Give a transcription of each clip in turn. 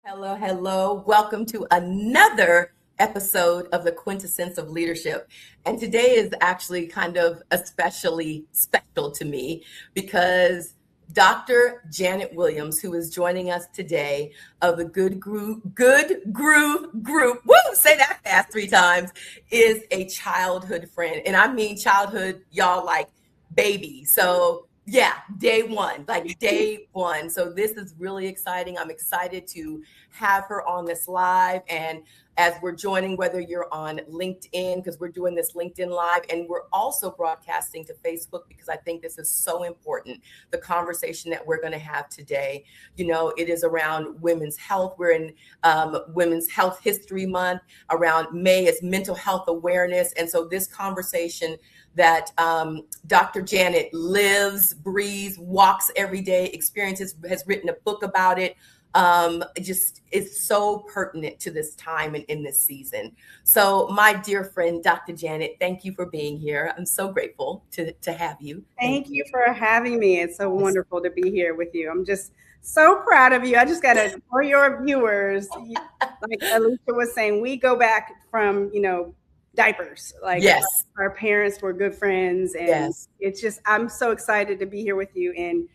Hello, hello. Welcome to another episode of the Quintessence of Leadership. And today is actually kind of especially special to me because Dr. Janet Williams, who is joining us today of the Good Groove Group, woo, say that fast 3 times, is a childhood friend. And I mean childhood, y'all, like baby. So yeah, day one, like day one. So this is really exciting. I'm excited to have her on this live. And as we're joining, whether you're on LinkedIn, because we're doing this LinkedIn live, and we're also broadcasting to Facebook, because I think this is so important. The conversation that we're going to have today, it is around women's health. We're in Women's Health History Month. Around May is mental health awareness. And so this conversation that Dr. Janet lives, breathes, walks every day, experiences, has written a book about it. Just is so pertinent to this time and in this season. So my dear friend, Dr. Janet, thank you for being here. I'm so grateful to have you. Thank you for having me. It's so wonderful to be here with you. I'm just so proud of you. I just got to, for your viewers, like Alicia was saying, we go back from, diapers. Like yes, our parents were good friends. And yes. It's just, I'm so excited to be here with you and,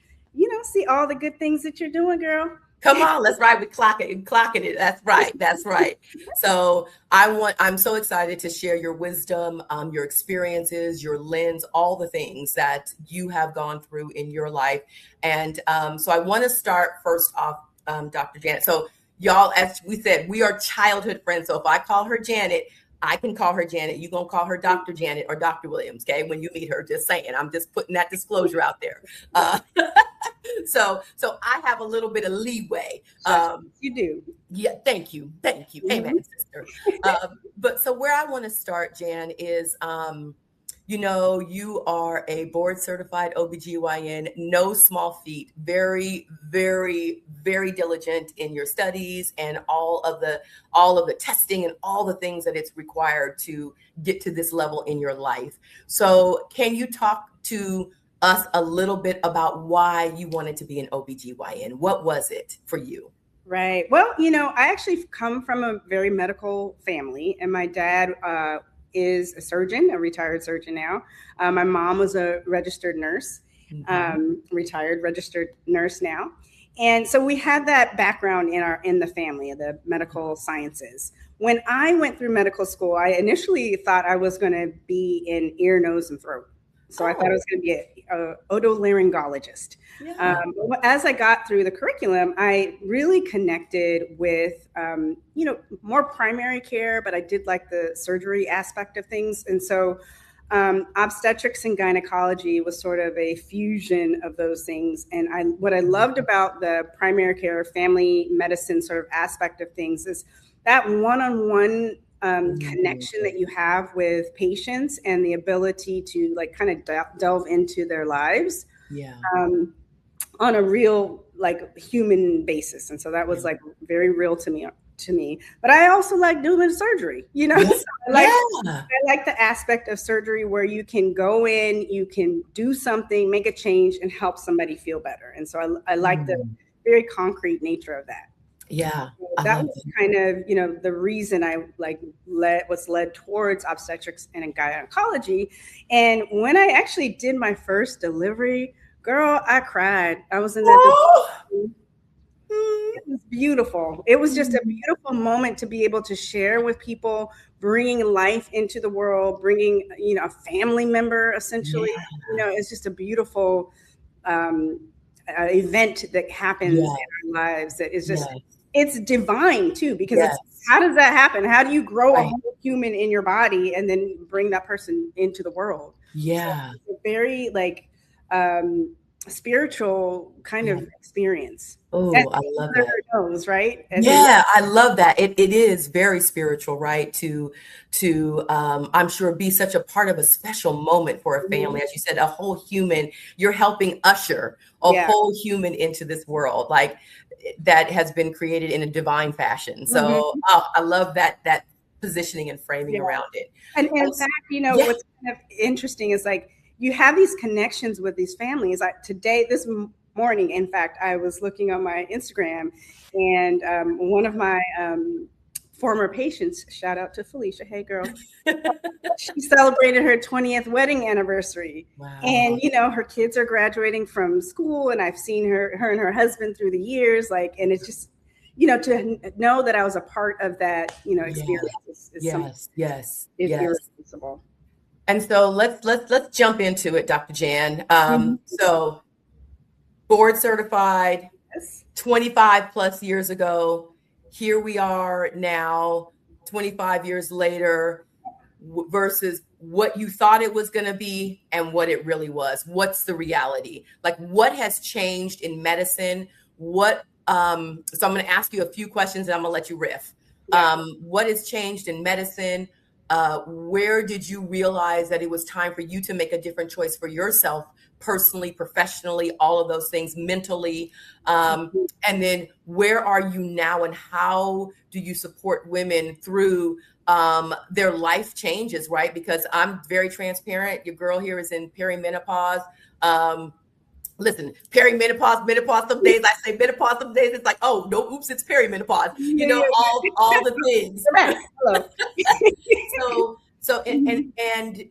see all the good things that you're doing, girl. Come on, let's ride with clocking it. That's right. That's right. So I'm so excited to share your wisdom, your experiences, your lens, all the things that you have gone through in your life. And so I want to start first off, Dr. Janet. So y'all, as we said, we are childhood friends. So if I call her Janet, I can call her Janet. You're going to call her Dr. Janet or Dr. Williams, okay? When you meet her, just saying. I'm just putting that disclosure out there. So I have a little bit of leeway. You do. Yeah, thank you. Amen, sister. But so where I want to start, Jan, is you are a board certified OBGYN, no small feat, very, very, very diligent in your studies and all of the testing and all the things that it's required to get to this level in your life. So can you talk to us a little bit about why you wanted to be an OBGYN? What was it for you? Right. Well, I actually come from a very medical family, and my dad is a surgeon, a retired surgeon now. My mom was a registered nurse, retired registered nurse now. And so we had that background in the family of the medical sciences. When I went through medical school, I initially thought I was going to be in ear, nose, and throat. So I thought I was going to be a otolaryngologist. Yeah. As I got through the curriculum, I really connected with, more primary care, but I did like the surgery aspect of things. And so obstetrics and gynecology was sort of a fusion of those things. And what I loved about the primary care, family medicine sort of aspect of things is that one-on-one connection that you have with patients and the ability to like kind of delve into their lives on a real like human basis. And so that was like very real to me. But I also like doing surgery, So I like the aspect of surgery where you can go in, you can do something, make a change and help somebody feel better. And so I like the very concrete nature of that. Yeah. So that was kind of, the reason I was led towards obstetrics and gynecology. And when I actually did my first delivery, girl, I cried. I was in that. It was beautiful. It was just a beautiful moment to be able to share with people, bringing life into the world, bringing, a family member, essentially. Yeah. It's just a beautiful event that happens in our lives that is just, it's divine too, because how does that happen? How do you grow a whole human in your body and then bring that person into the world? Yeah. So it's a very like spiritual kind of experience. Oh, I love that. Knows, right? I love that. It is very spiritual, right? To I'm sure be such a part of a special moment for a family. As you said, a whole human, you're helping usher a whole human into this world, like that has been created in a divine fashion. So I love that positioning and framing around it. And in fact, what's kind of interesting is like, you have these connections with these families. Like today, this morning. In fact, I was looking on my Instagram, and one of my former patients, shout out to Felicia, hey girl, she celebrated her 20th wedding anniversary. Wow. And, her kids are graduating from school, and I've seen her and her husband through the years, and it's just, to know that I was a part of that, experience is Yes. irreplaceable. And so let's jump into it, Dr. Jan. So board certified, 25 plus years ago. Here we are now, 25 years later, versus what you thought it was going to be and what it really was. What's the reality? Like, what has changed in medicine? So I'm going to ask you a few questions and I'm going to let you riff. What has changed in medicine? Where did you realize that it was time for you to make a different choice for yourself, personally, professionally, all of those things, mentally? And then where are you now, and how do you support women through their life changes, right? Because I'm very transparent. Your girl here is in perimenopause. Listen, perimenopause, menopause, some days I say menopause, some days it's like, oh, no, oops, it's perimenopause. All the things. Hello. So and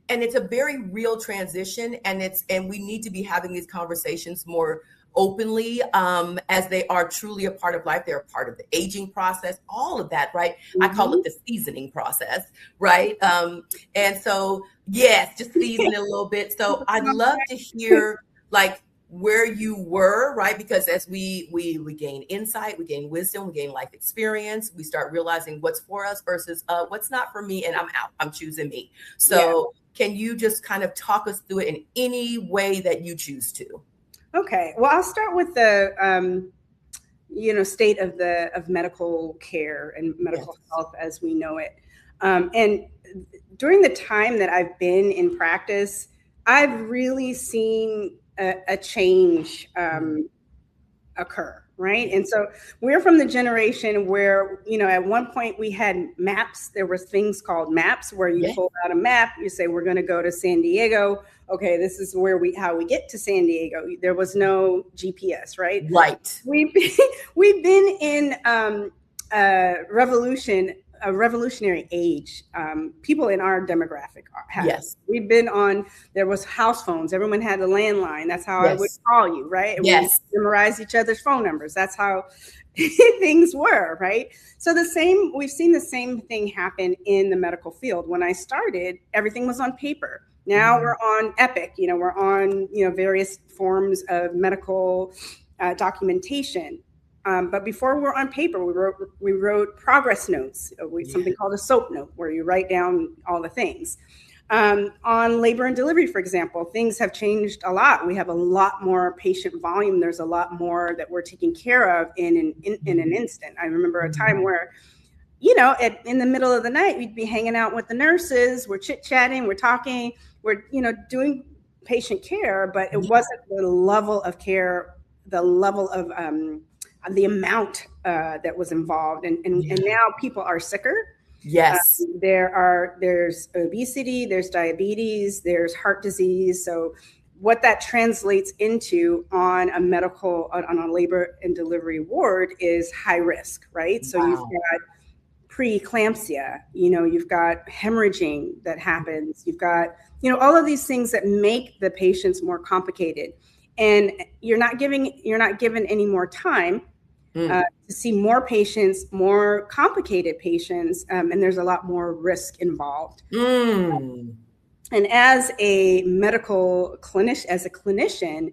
it's a very real transition, and we need to be having these conversations more openly, as they are truly a part of life. They're a part of the aging process, all of that, right? I call it the seasoning process, right? And so, yes, just season it a little bit. So I'd love to hear where you were, right? Because as we gain insight, we gain wisdom, we gain life experience, we start realizing what's for us versus what's not for me, and I'm out, I'm choosing me. So can you just kind of talk us through it in any way that you choose to? Okay, well, I'll start with the state of medical care and medical health as we know it. And during the time that I've been in practice, I've really seen a change occur, right? And so we're from the generation where, at one point we had maps. There were things called maps where you pull out a map, you say, we're going to go to San Diego. Okay, this is how we get to San Diego. There was no GPS, right? Right. We've been in a revolutionary age. People in our demographic have. Yes. We've been on, there was house phones. Everyone had a landline. That's how I would call you, right? And we memorized each other's phone numbers. That's how things were, right? So we've seen the same thing happen in the medical field. When I started, everything was on paper. Now we're on Epic, we're on, various forms of medical documentation. But before we were on paper, we wrote progress notes, something called a SOAP note, where you write down all the things. On labor and delivery, for example, things have changed a lot. We have a lot more patient volume. There's a lot more that we're taking care of in an instant. I remember a time where, in the middle of the night, we'd be hanging out with the nurses. We're chit-chatting, we're talking, we're, doing patient care, but it wasn't the level of care, the level of the amount that was involved. And now people are sicker. Yes. There's obesity, there's diabetes, there's heart disease. So what that translates into on a labor and delivery ward is high risk, right? So you've got preeclampsia, you've got hemorrhaging that happens. You've got, all of these things that make the patients more complicated. And you're not given any more time to see more patients, more complicated patients, and there's a lot more risk involved. And as a medical clinician,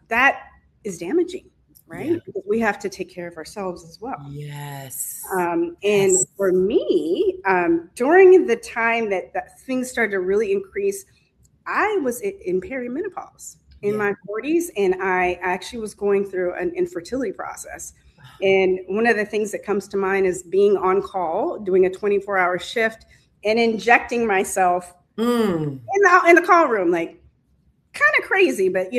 that is damaging, right? Yeah. Because we have to take care of ourselves as well. Yes. And for me, during the time that things started to really increase, I was in perimenopause. In my 40s, and I actually was going through an infertility process. And one of the things that comes to mind is being on call, doing a 24-hour shift, and injecting myself in the call room, kind of crazy. But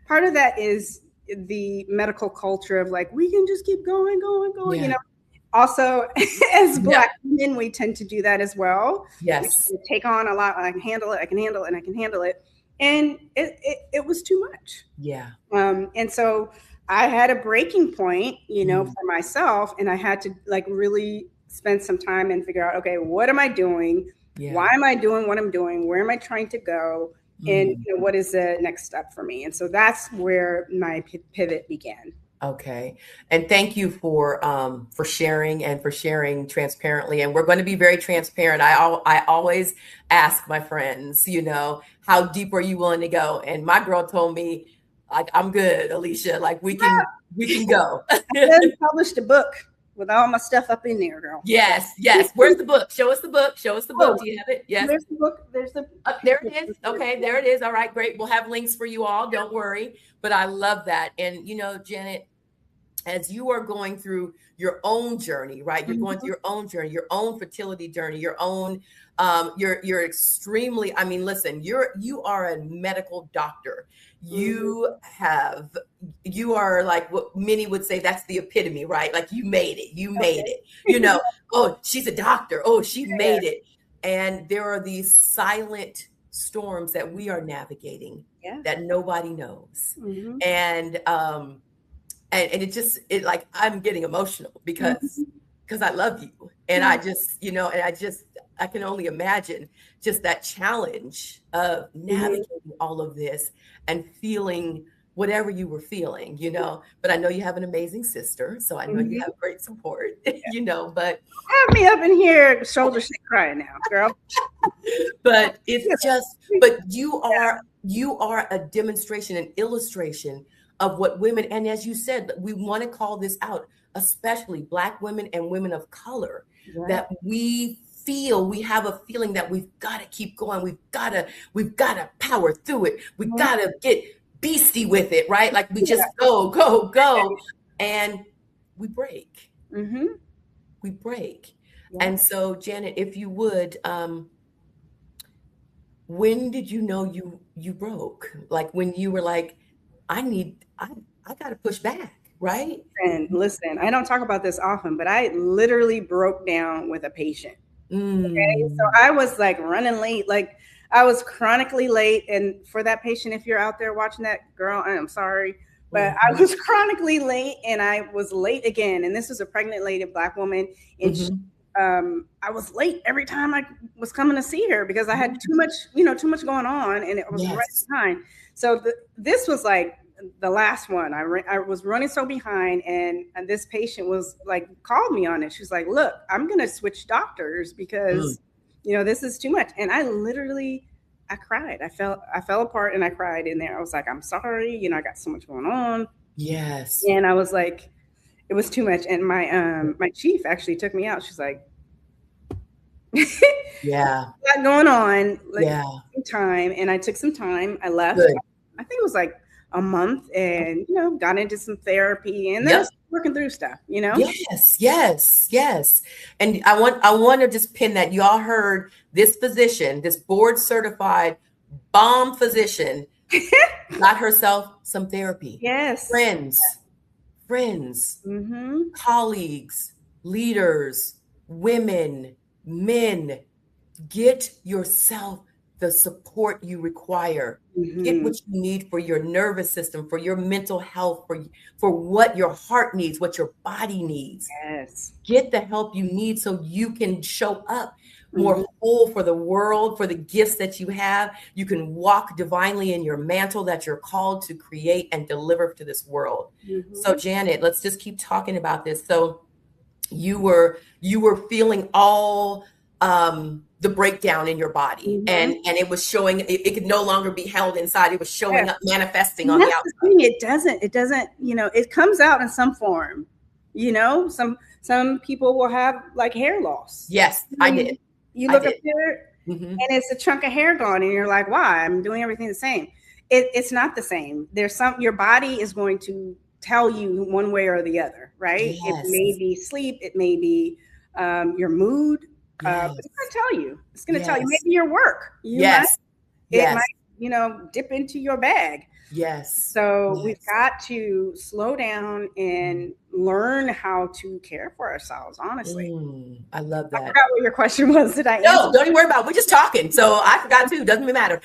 part of that is the medical culture of we can just keep going. Yeah. Also, as Black women, we tend to do that as well. Yes, we take on a lot. I can handle it. and it was too much. Yeah. And so I had a breaking point, Mm. for myself, and I had to like really spend some time and figure out, okay, what am I doing? Yeah. Why am I doing what I'm doing? Where am I trying to go? And what is the next step for me? And so that's where my pivot began. Okay. And thank you for sharing and for sharing transparently. And we're going to be very transparent. I always ask my friends, how deep are you willing to go? And my girl told me, like, I'm good, Alicia. Like we can go. I just published a book with all my stuff up in there, girl. Yes, yes. Where's the book? Show us the book. Show us the book. Do you have it? Yes. There's the book. There's the there it is. Okay, there it is. All right, great. We'll have links for you all. Don't worry. But I love that. And Janet, as you are going through your own journey, right? You're going through your own journey, your own fertility journey, your own, you're extremely, I mean, listen, you are a medical doctor. You are like what many would say, that's the epitome, right? Like you made it, oh, she's a doctor. Oh, she made it. And there are these silent storms that we are navigating that nobody knows. And it like, I'm getting emotional because I love you. And I just, I can only imagine just that challenge of navigating all of this and feeling whatever you were feeling, but I know you have an amazing sister. So I know you have great support, but have me up in here, shoulder shit crying now, girl. But it's just, but you are a demonstration, an illustration of what women, and as you said, we want to call this out, especially Black women and women of color, that we have a feeling that we've got to keep going. We've got to power through it. We've got to get beastie with it, right? Like we just go. And we break. We break. And so Janet, if you would, when did you know you broke? Like when you were like, I got to push back, right? And listen, I don't talk about this often, but I literally broke down with a patient. Okay, so I was like running late, like I was chronically late. And for that patient, if you're out there watching that, girl, I am sorry, but I was chronically late, and I was late again. And this was a pregnant lady, Black woman, and she, I was late every time I was coming to see her because I had too much going on, and it was the right time. So this was like the last one. I was running so behind, and this patient was like, called me on it. She was like, look, I'm going to switch doctors because, this is too much. And I cried. I fell apart and I cried in there. I was like, I'm sorry. I got so much going on. Yes. And I was like, it was too much. And my chief actually took me out. She's like, got going on, some time. And I took some time. I left. Good. I think it was like a month, and got into some therapy, and then I was working through stuff. Yes. And I want to just pin that. You all heard this physician, this board certified bomb physician, got herself some therapy. Yes. Friends, colleagues, leaders, women, men, get yourself the support you require. Get what you need for your nervous system, for your mental health, for what your heart needs, what your body needs. Yes. Get the help you need so you can show up more whole for the world, for the gifts that you have. You can walk divinely in your mantle that you're called to create and deliver to this world. So Janet, let's just keep talking about this. So you were feeling all the breakdown in your body, and it was showing. It could no longer be held inside. It was showing up, manifesting on the outside. It doesn't. It comes out in some form. Some people will have like hair loss. Yes, I did. You look up there, and it's a chunk of hair gone, and you're like, "Why? I'm doing everything the same." It's not the same. There's your body is going to tell you one way or the other, right? Yes. It may be sleep. It may be your mood. It's going to tell you. It's going to tell you. Maybe your work. It might, dip into your bag. Yes. So we've got to slow down and learn how to care for ourselves, honestly. I love that. I forgot what your question was. Did I answer? No, don't even worry about it. We're just talking. So I forgot too. Doesn't matter.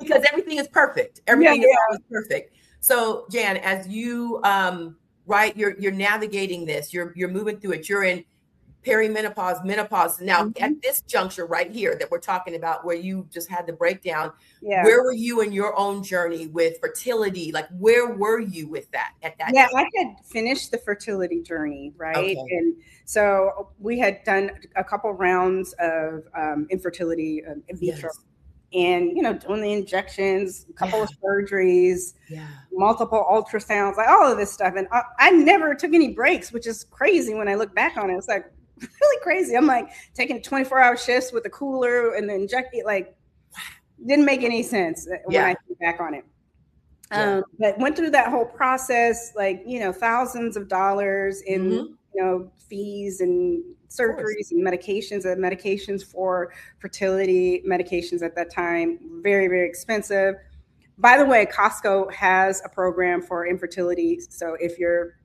because everything is perfect. Everything is always perfect. So Jan, as you right, you're navigating this, you're moving through it. You're in perimenopause, menopause. Now, at this juncture right here that we're talking about, where you just had the breakdown, where were you in your own journey with fertility? Like, where were you with that at that time? I had finished the fertility journey, right? Okay. And so we had done a couple rounds of infertility in vitro. Yes. And, doing the injections, a couple of surgeries, multiple ultrasounds, like all of this stuff. And I never took any breaks, which is crazy when I look back on it. It's like really crazy. I'm like taking 24-hour shifts with a cooler and then injecting, like, didn't make any sense when I think back on it. But went through that whole process, like, thousands of dollars in, fees and surgeries and medications for fertility medications at that time. Very, very expensive. By the way, Costco has a program for infertility. So if you're,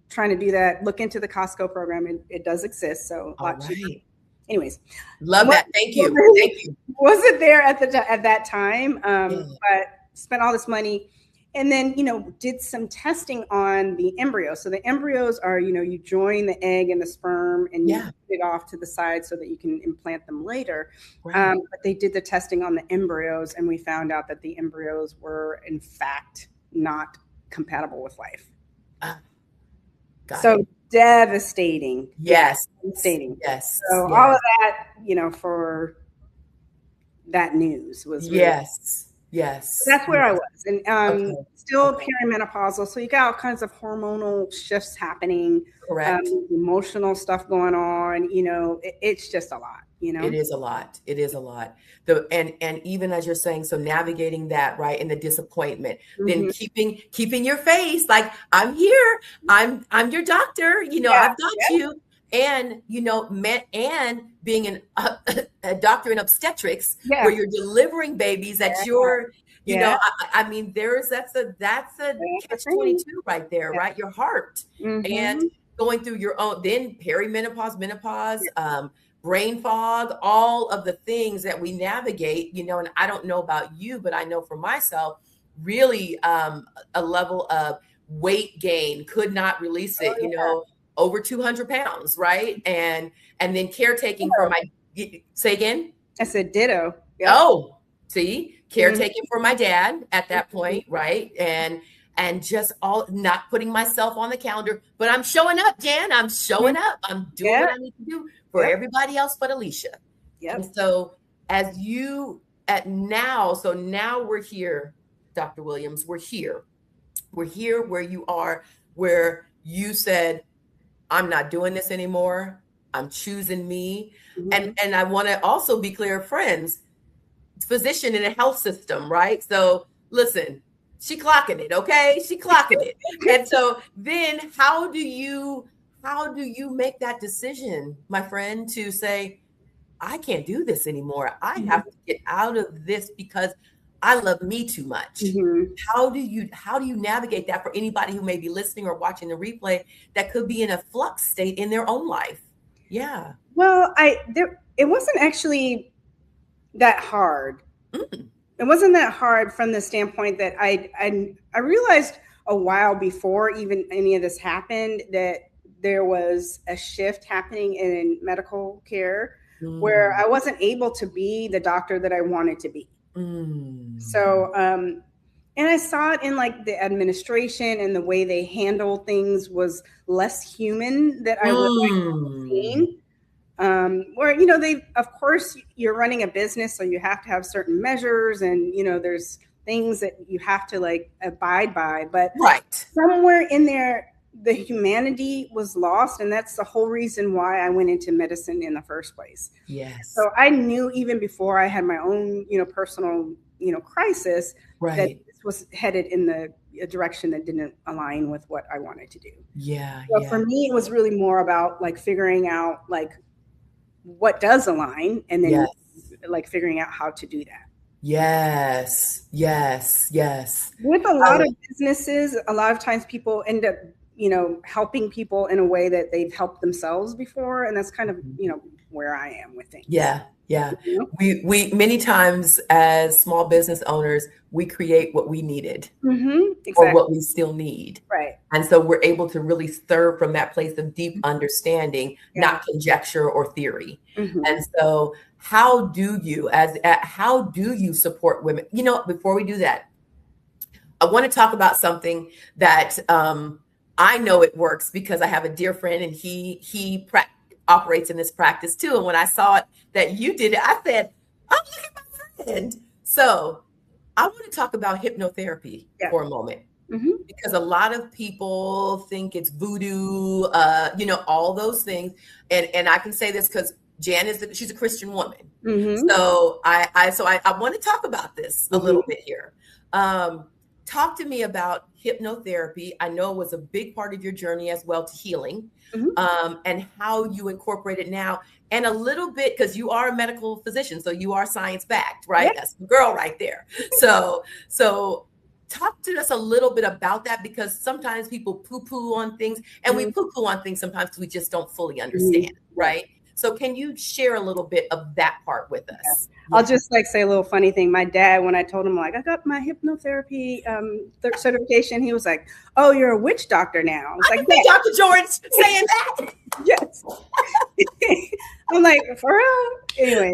trying to do that, look into the Costco program. It does exist. So a lot cheaper. Anyways, love that. Thank you. Thank you. Wasn't there at that time, but spent all this money. And then, did some testing on the embryos. So the embryos are, you join the egg and the sperm and you put it off to the side so that you can implant them later. Right. But they did the testing on the embryos and we found out that the embryos were, in fact, not compatible with life. So devastating. Yes. Devastating. Yes. So all of that, for that news was really, Yes. So that's where I was. And still perimenopausal. So you got all kinds of hormonal shifts happening. Correct. Emotional stuff going on. It's just a lot, It is a lot. It is a lot. And even as you're saying, so navigating that, right, and the disappointment, then keeping your face, like, I'm here. I'm your doctor. I've got you. And, and being a doctor in obstetrics where you're delivering babies that you're, I mean, that's a catch-22 right there, right? Your heart and going through your own, then perimenopause, menopause, brain fog, all of the things that we navigate, and I don't know about you, but I know for myself, really a level of weight gain, could not release it, over 200 pounds, right? And then caretaking for my, say again? I said ditto. Yep. Oh, see, caretaking for my dad at that point, right? And just all, not putting myself on the calendar, but I'm showing up, Jan. I'm showing up. I'm doing what I need to do for everybody else but Alicia. Yep. And so now we're here, Dr. Williams, we're here. We're here where you are, where you said, I'm not doing this anymore. I'm choosing me. And I want to also be clear, friends, physician in a health system, right? So listen, she clocking it, okay? She clocking it. And so then how do you make that decision, my friend, to say, I can't do this anymore. I have to get out of this because I love me too much. How do you navigate that for anybody who may be listening or watching the replay that could be in a flux state in their own life? Yeah. Well, it wasn't actually that hard. It wasn't that hard from the standpoint that I realized a while before even any of this happened that there was a shift happening in medical care where I wasn't able to be the doctor that I wanted to be. So, and I saw it in like the administration and the way they handle things was less human that I was seeing. Where, of course you're running a business, so you have to have certain measures and, there's things that you have to like abide by, but somewhere in there, the humanity was lost. And that's the whole reason why I went into medicine in the first place. Yes. So I knew even before I had my own, personal, crisis, that this was headed in the direction that didn't align with what I wanted to do. So for me, it was really more about like figuring out like what does align and then like figuring out how to do that. Yes. With a lot of businesses, a lot of times people end up, helping people in a way that they've helped themselves before. And that's kind of, where I am with things. Yeah. Yeah. You know? We many times as small business owners, we create what we needed or Exactly. what we still need. Right. And so we're able to really serve from that place of deep understanding, Yeah. not conjecture or theory. Hmm. And so how do you support women? Before we do that, I want to talk about something that I know it works because I have a dear friend and operates in this practice too. And when I saw it that you did it, I said, "Oh, look at my friend." So I want to talk about hypnotherapy Yeah. for a moment Hmm. because a lot of people think it's voodoo, all those things. And I can say this because she's a Christian woman. Hmm. So I want to talk about this a little Hmm. bit here. Um, Talk to me about hypnotherapy. I know it was a big part of your journey as well to healing, Hmm. and how you incorporate it now, and a little bit because you are a medical physician, so you are science backed, Yeah. right? That's the girl right there. So talk to us a little bit about that because sometimes people poo-poo on things, and we poo-poo on things sometimes because we just don't fully understand, Yeah. right? So can you share a little bit of that part with Yeah. us? I'll Yeah. just say a little funny thing. My dad, when I told him I got my hypnotherapy certification, he was like, "Oh, you're a witch doctor now." I was I like, can see Dr. George saying that. "Yes." I'm like, "For real?" Anyway,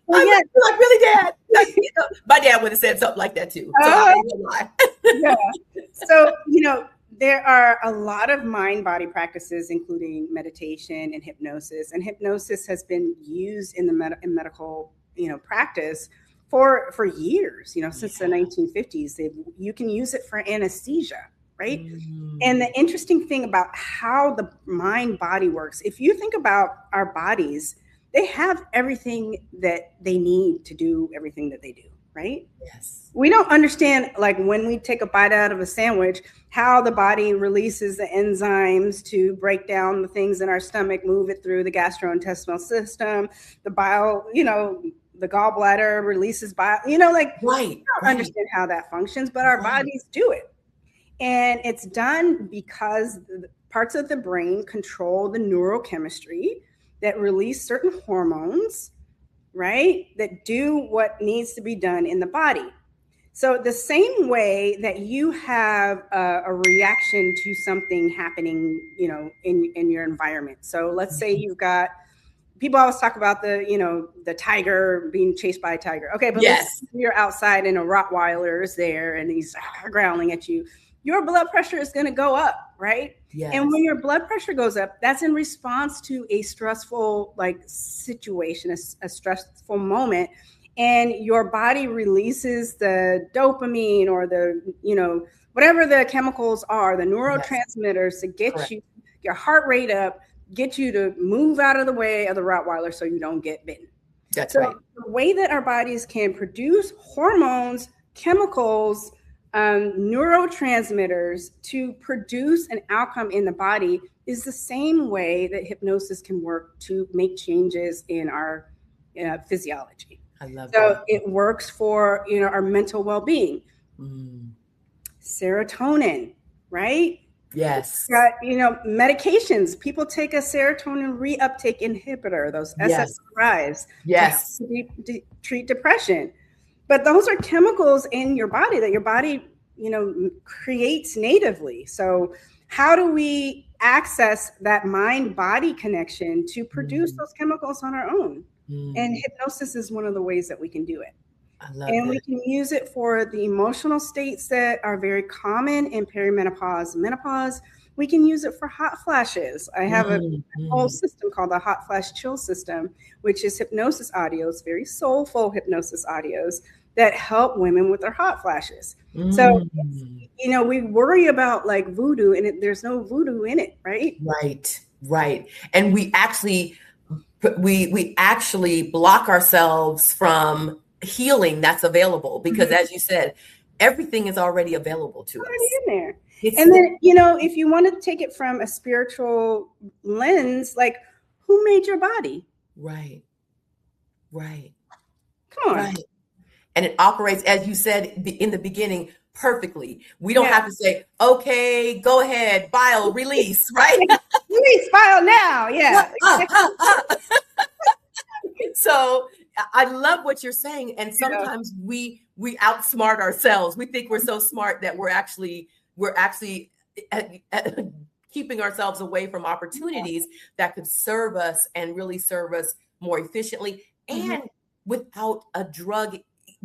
well, I'm yeah. like, really, Dad? My dad would have said something like that too. So I ain't gonna lie. Yeah. So, there are a lot of mind-body practices, including meditation and hypnosis. And hypnosis has been used in the in medical, practice for years, since the 1950s. You can use it for anesthesia, right? And the interesting thing about how the mind body works, if you think about our bodies, they have everything that they need to do everything that they do, right? Yes. We don't understand, like when we take a bite out of a sandwich, how the body releases the enzymes to break down the things in our stomach, move it through the gastrointestinal system, the bile, the gallbladder releases bile, like Right. we don't understand how that functions, but our bodies do it. And it's done because parts of the brain control the neurochemistry that release certain hormones, right? That do what needs to be done in the body. So the same way that you have a reaction to something happening, in your environment. So let's say you've got, people always talk about the tiger being chased by a tiger. Okay, but let's Yes. say you're outside and a Rottweiler is there and he's growling at you. Your blood pressure is going to go up, right? Yes. And when your blood pressure goes up, that's in response to a stressful situation, a stressful moment. And your body releases the dopamine or whatever the chemicals are, the neurotransmitters to get your heart rate up, get you to move out of the way of the Rottweiler so you don't get bitten. That's right. The way that our bodies can produce hormones, chemicals, neurotransmitters to produce an outcome in the body is the same way that hypnosis can work to make changes in our physiology. I love so that. It works for our mental well-being. Serotonin, right? Yes. Medications. People take a serotonin reuptake inhibitor, those SSRIs, to treat depression. But those are chemicals in your body that your body, creates natively. So how do we access that mind-body connection to produce those chemicals on our own? And hypnosis is one of the ways that we can do it. I love and that. We can use it for the emotional states that are very common in perimenopause and menopause. We can use it for hot flashes. I have a whole system called the hot flash chill system, which is hypnosis audios, very soulful hypnosis audios that help women with their hot flashes. So, we worry about voodoo, and there's no voodoo in it, right? Right. And we actually block ourselves from healing that's available because, as you said, everything is already available to us. Already in there. And then, if you want to take it from a spiritual lens, who made your body? Right. Come on. Right. And it operates, as you said in the beginning, perfectly. We don't have to say, okay, go ahead, bile, release, right? Release bile now. Yeah. So I love what you're saying. And sometimes we outsmart ourselves. We think we're so smart that we're actually keeping ourselves away from opportunities that could serve us and really serve us more efficiently and without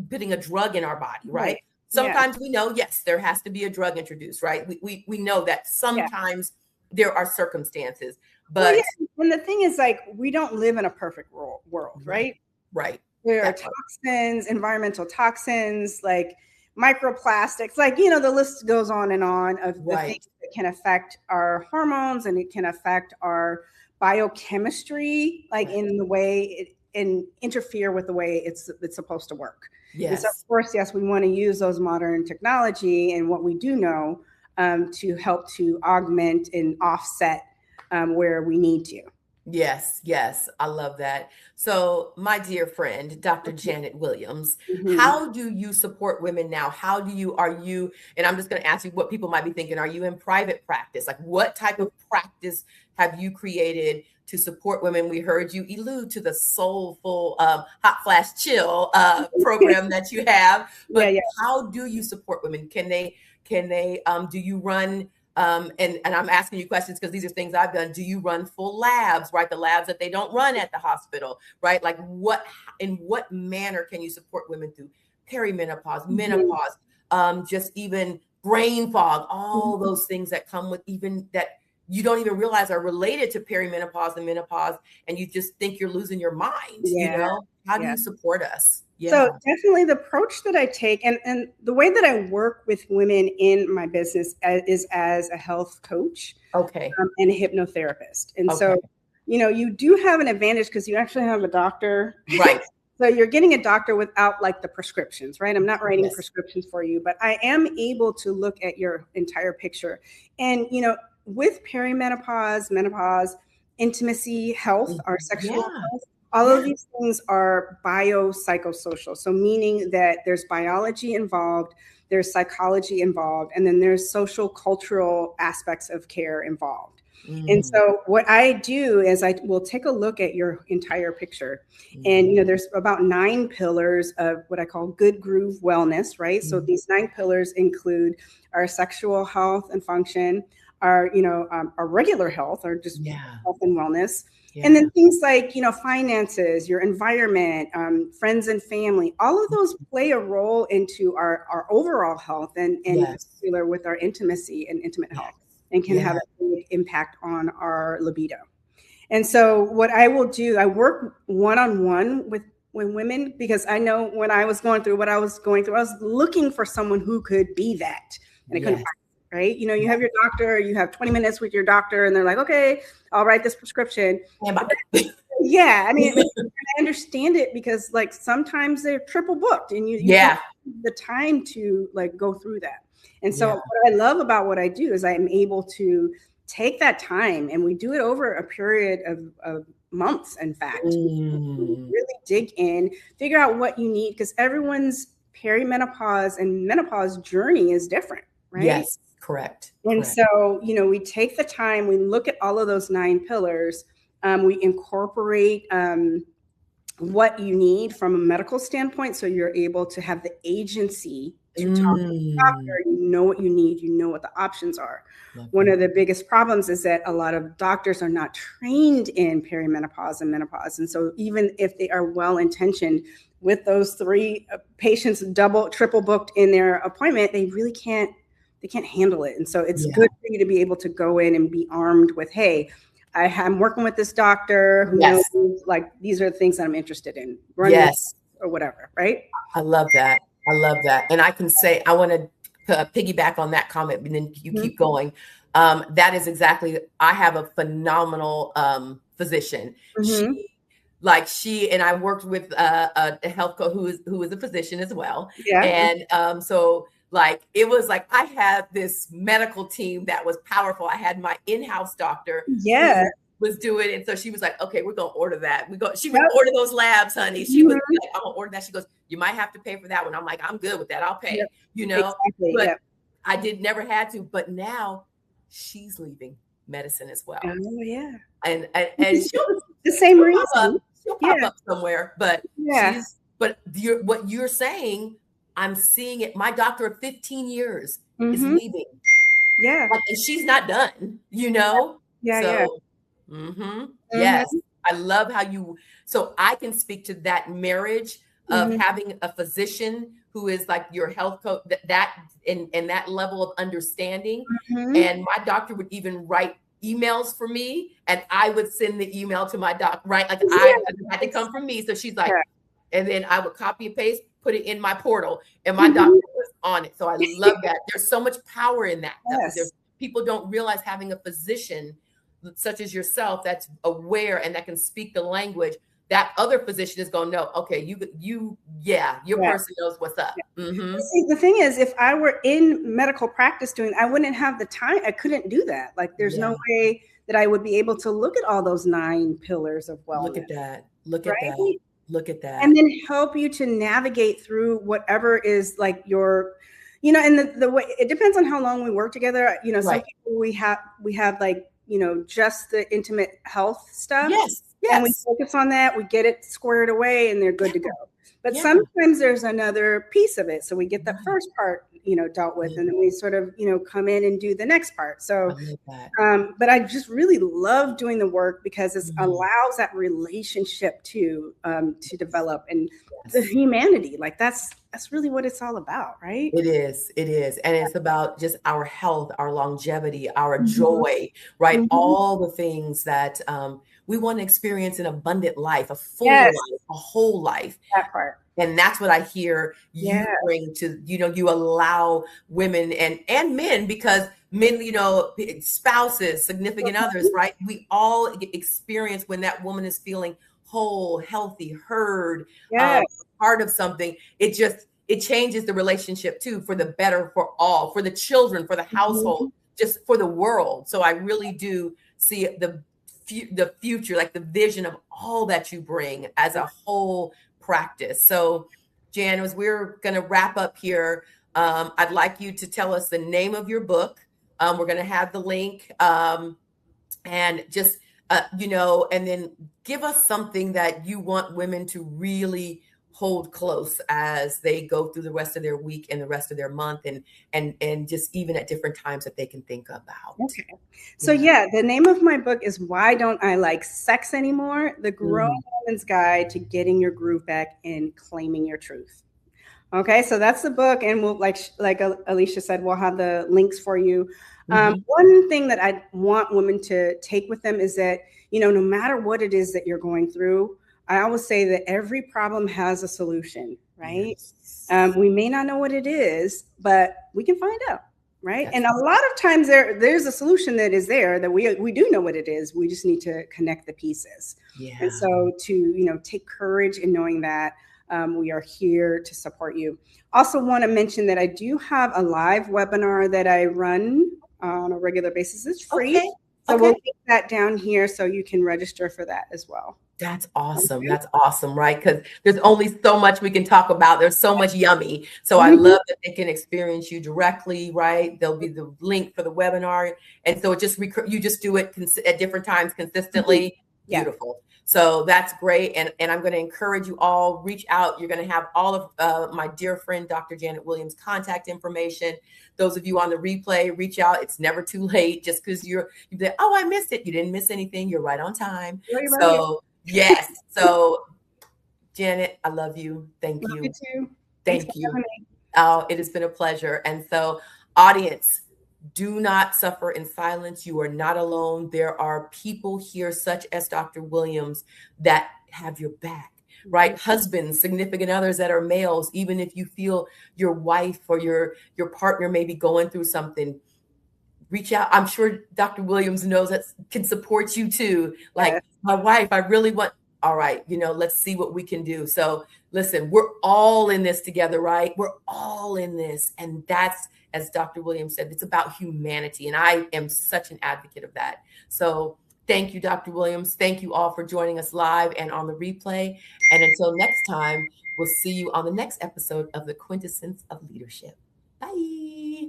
putting a drug in our body, right? Sometimes we know, yes, there has to be a drug introduced, right? We know that sometimes there are circumstances, but and the thing is, like, we don't live in a perfect world, right? Right. There are toxins, environmental toxins, like microplastics, like, the list goes on and on of the things that can affect our hormones, and it can affect our biochemistry, like in the way and interfere with the way it's supposed to work. Yes. And so, of course, yes, we want to use those modern technology and what we do know to help to augment and offset where we need to. Yes, I love that. So, my dear friend, Dr. Janet Williams, how do you support women now? Are you, and I'm just going to ask you what people might be thinking, are you in private practice? Like, what type of practice have you created to support women? We heard you allude to the soulful hot flash chill program that you have, but how do you support women? Can they, do you run, and I'm asking you questions because these are things I've done. Do you run full labs, right? The labs that they don't run at the hospital, right? Like in what manner can you support women through perimenopause, menopause, just even brain fog, all those things that come with, even that you don't even realize are related to perimenopause and menopause, and you just think you're losing your mind, How do you support us? So definitely the approach that I take and the way that I work with women in my business is as a health coach and a hypnotherapist. And so, you do have an advantage because you actually have a doctor. Right. So you're getting a doctor without like the prescriptions, right? I'm not writing prescriptions for you, but I am able to look at your entire picture. And, with perimenopause, menopause, intimacy, health, our sexual health, all of these things are biopsychosocial. So meaning that there's biology involved, there's psychology involved, and then there's social cultural aspects of care involved. And so what I do is I will take a look at your entire picture. And, there's about 9 pillars of what I call good groove wellness, right? So these 9 pillars include our sexual health and function, our regular health, or just health and wellness. And then things like, finances, your environment, friends and family, all of those play a role into our overall health and in particular with our intimacy and intimate health, and can have a big impact on our libido. And so what I will do, I work one-on-one with women, because I know when I was going through what I was going through, I was looking for someone who could be that. And I couldn't find it. Right? You have your doctor, you have 20 minutes with your doctor, and they're like, okay, I'll write this prescription. I mean, I understand it because like sometimes they're triple booked and you have the time to like go through that. And so what I love about what I do is I'm able to take that time, and we do it over a period of months, in fact. Really dig in, figure out what you need, because everyone's perimenopause and menopause journey is different, right? Yes. Correct. And so, we take the time, we look at all of those 9 pillars, we incorporate what you need from a medical standpoint. So you're able to have the agency to talk to the doctor. You know what you need, you know what the options are. One of the biggest problems is that a lot of doctors are not trained in perimenopause and menopause. And so even if they are well-intentioned with those 3 patients triple booked in their appointment, they really can't handle it. And so it's good for you to be able to go in and be armed with, hey, I'm working with this doctor who knows, like, these are the things that I'm interested in. Or whatever, right? I love that. And I can say, I want to piggyback on that comment, and then you keep going. That is exactly, I have a phenomenal physician. She and I worked with a health coach who is a physician as well. And so like, it was like, I had this medical team that was powerful. I had my in-house doctor who was doing it. And so she was like, okay, we're going to order that. She would order those labs, honey. She was like, I'm going to order that. She goes, you might have to pay for that one. I'm like, I'm good with that. I'll pay, but I never had to, but now she's leaving medicine as well. Oh, yeah. And she was the same reason. she'll Yeah. pop up somewhere, but Yeah. what you're saying, I'm seeing it. My doctor of 15 years is Mm-hmm. leaving. Yeah. Like, and she's not done, you know? Yeah. Yeah. So, yes, Mm-hmm. I love how so I can speak to that marriage of Mm-hmm. having a physician who is like your health coach, that and that level of understanding. Mm-hmm. And my doctor would even write emails for me, and I would send the email to my doc, right? Like it had to come from me. So she's like, Yeah. and then I would copy and paste, put it in my portal, and my doctor Mm-hmm. was on it. So I love that. There's so much power in that. Yes. People don't realize having a physician such as yourself that's aware and that can speak the language. That other physician is going to know. Okay, your Yeah. person knows what's up. See, the thing is, if I were in medical practice I wouldn't have the time. I couldn't do that. Like, there's no way that I would be able to look at all those 9 pillars of wellness. Look at that. Look right? at that. Look at that. And then help you to navigate through whatever is like your, and the way it depends on how long we work together. Some people we have like, just the intimate health stuff. Yes. And we focus on that, we get it squared away, and they're good to go. But sometimes there's another piece of it. So we get the first part, dealt with, and then we sort of, come in and do the next part. So, but I just really love doing the work because it allows that relationship to develop, and the humanity. Like that's really what it's all about, right? It is. And it's about just our health, our longevity, our joy, right? All the things that we want to experience an abundant life, a full life, a whole life. That part. And that's what I hear you bring to, you allow women and men, because men, spouses, significant others, right? We all experience when that woman is feeling whole, healthy, heard, part of something. It changes the relationship too, for the better, for all, for the children, for the household, just for the world. So I really do see the future, like the vision of all that you bring as a whole practice. So Jan, as we're going to wrap up here, I'd like you to tell us the name of your book. We're going to have the link, and just, and then give us something that you want women to really hold close as they go through the rest of their week and the rest of their month, and just even at different times that they can think about. Okay. So the name of my book is Why Don't I Like Sex Anymore? The Grown Woman's Guide to Getting Your Groove Back and Claiming Your Truth. Okay, so that's the book, and we'll like Alicia said, we'll have the links for you. One thing that I want women to take with them is that, no matter what it is that you're going through, I always say that every problem has a solution, right? Yes. We may not know what it is, but we can find out, right? That's and a lot of times there's a solution that is there that we do know what it is. We just need to connect the pieces. Yeah. And so to, take courage in knowing that we are here to support you. Also want to mention that I do have a live webinar that I run on a regular basis. It's free. Okay. So we'll get that down here so you can register for that as well. That's awesome. That's awesome, right? Because there's only so much we can talk about. There's so much yummy. So I love that they can experience you directly, right? There'll be the link for the webinar. And so you just do it at different times consistently. Beautiful. So that's great. And I'm going to encourage you all, reach out. You're going to have all of my dear friend, Dr. Janet Williams' contact information. Those of you on the replay, reach out. It's never too late. Just because you say, oh, I missed it. You didn't miss anything. You're right on time. So yes. So Janet, I love you. Thank you. Love you too. Thank you. Oh, it has been a pleasure. And so audience, do not suffer in silence. You are not alone. There are people here, such as Dr. Williams, that have your back, right? Husbands, significant others that are males, even if you feel your wife or your partner may be going through something, reach out. I'm sure Dr. Williams knows that can support you too. Like, my wife, I really want, all right, let's see what we can do. So listen, we're all in this together, right? We're all in this. And that's, as Dr. Williams said, it's about humanity. And I am such an advocate of that. So thank you, Dr. Williams. Thank you all for joining us live and on the replay. And until next time, we'll see you on the next episode of the Quintessence of Leadership. Bye.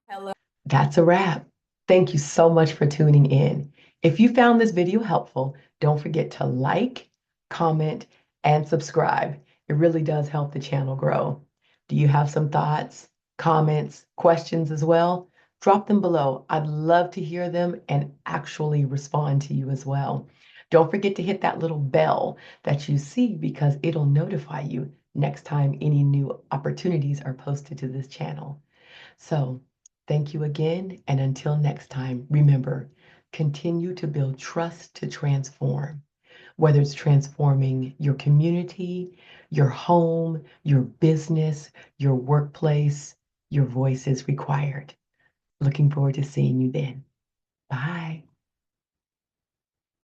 Hello. That's a wrap. Thank you so much for tuning in. If you found this video helpful, don't forget to like, comment, and subscribe. It really does help the channel grow. Do you have some thoughts, comments, questions as well? Drop them below. I'd love to hear them and actually respond to you as well. Don't forget to hit that little bell that you see because it'll notify you next time any new opportunities are posted to this channel. So, thank you again, and until next time, remember, continue to build trust to transform, whether it's transforming your community, your home, your business, your workplace, your voice is required. Looking forward to seeing you then. Bye.